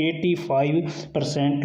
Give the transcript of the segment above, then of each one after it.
85%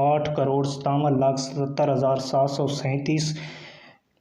8,57,70,737